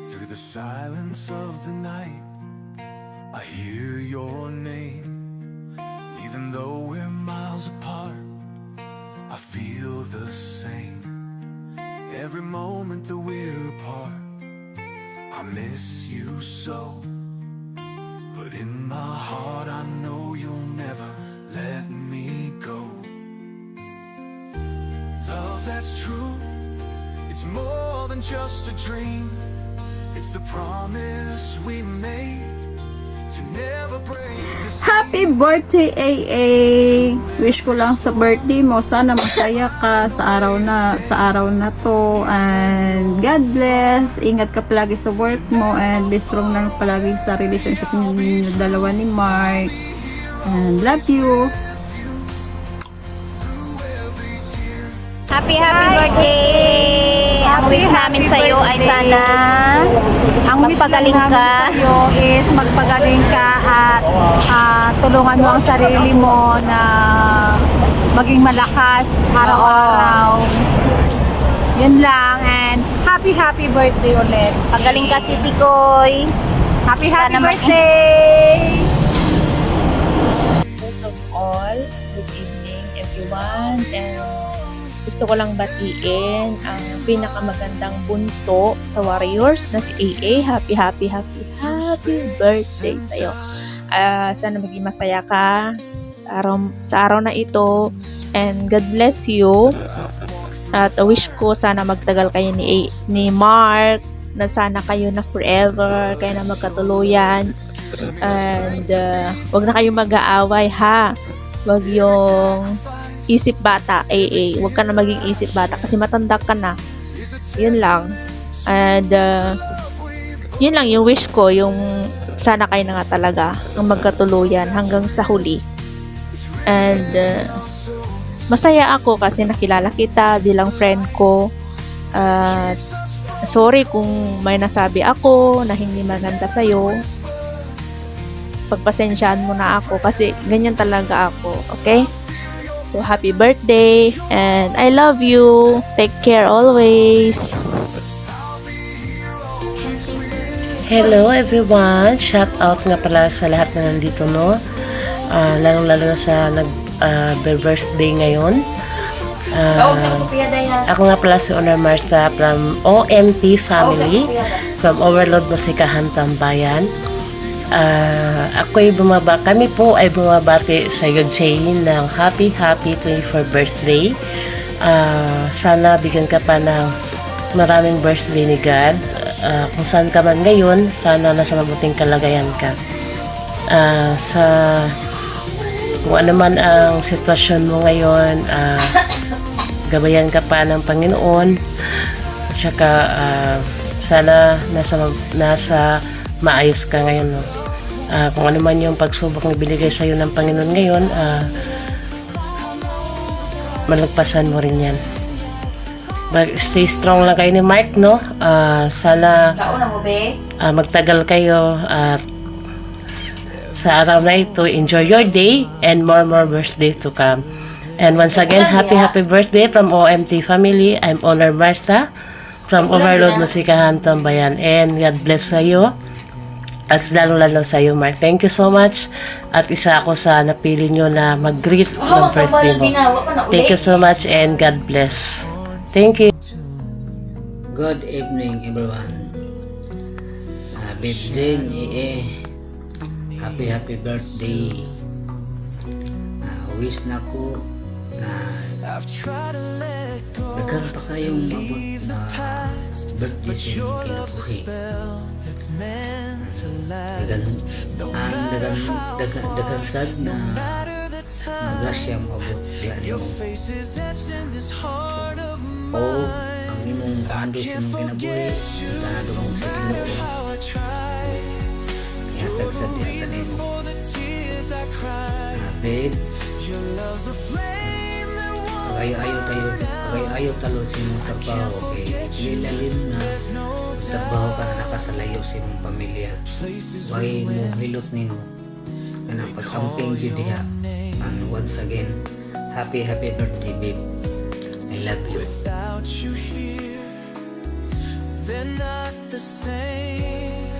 Through the silence of the night, I hear your name. Even though we're miles apart, I feel the same. Every moment that we're apart, I miss you so. But in my heart I know you'll never let me go. Love that's true, it's more than just a dream. It's the promise we made to never break this. Happy birthday, AA! Wish ko lang sa birthday mo, sana masaya ka sa araw na to, and God bless. Ingat ka palagi sa work mo, and be strong lang palagi sa relationship niyo dalawa ni Mark, and love you. Happy birthday! Ang wish namin sa iyo ay sana magpagaling ka. Sa'yo is magpagaling ka at tulungan mo ang sarili mo na maging malakas araw-araw. Yun lang, and happy birthday ulit. Pagaling ka, Sisikoy. Happy Sana birthday! First of all, good evening everyone, and gusto ko lang batiin ang pinakamagandang bunso sa Warriors na si AA. Happy birthday sa'yo. Sana maging masaya ka sa araw na ito, and God bless you. At wish ko sana magtagal kayo ni Mark, na sana kayo na forever, kayo na magkatuluyan, and wag na kayo mag-aaway ha. Wag yung isip bata, AA. Huwag ka na maging isip bata kasi matanda ka na. Yun lang. And yun lang yung wish ko, yung sana kayo na nga talaga ang magkatuluyan hanggang sa huli. And masaya ako kasi nakilala kita bilang friend ko. Sorry kung may nasabi ako na hindi maganda sa'yo. Pagpasensyaan mo na ako kasi ganyan talaga ako. Okay? So, happy birthday, and I love you. Take care always. Hello everyone! Shout out nga pala sa lahat na nandito, no? Lalong-lalo na sa birthday ngayon. Ako nga pala si Honor Martha from OMT Family, from Overload Musikahan Tambayan. Kami po ay bumabati sa iyo, Jane, ng happy 24th birthday. Sana bigyan ka pa ng maraming birthday ni God. Kung saan ka man ngayon, sana nasa mabuting kalagayan ka. Kung ano man ang sitwasyon mo ngayon, gabayan ka pa ng Panginoon. At saka sana nasa maayos ka ngayon, no? Kung ano man yung pagsubok na binigay sa'yo ng Panginoon ngayon, malagpasan mo rin yan. But stay strong lang kayo ni Mark, no? Sana magtagal kayo sa araw na ito. Enjoy your day and more birthday to come. And once again, happy birthday from OMT Family. I'm Honor Martha from Overload Musikahan Tambayan, and God bless sa'yo. At lalo sa iyo, Mark. Thank you so much. At isa ako sa napili nyo na mag-greet ng birthday mo. Thank you so much and God bless. Thank you. Good evening everyone. Babe Jane, happy birthday. Wish na ko na nagkaroon pa kayong mabot na birthday sa kinabuhi. Dagang sad na grasya maabot diyan mo. O ang imong ando sa imong kinabuhi, tanado mo sa Ginoo. Ihatag sa diyan mo. Babe, ayaw talo sa imong trabaho, okay? Lilalim na trabaho ka na nakasalayo sa imong pamilya. Why mo hilot nimo na pag-amping dyan diha. And once again, happy birthday, babe. I love you. they're not the same.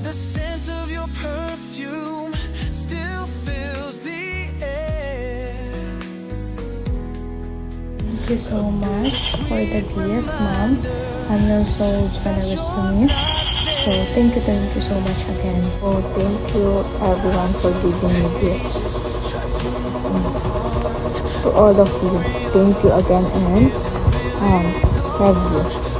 The scent of your perfume still fills the air. Thank you so much for the gift, Mom. I'm not so generous to me. So thank you so much again. Oh, thank you everyone for giving me gifts. To all of you, thank you again and love you.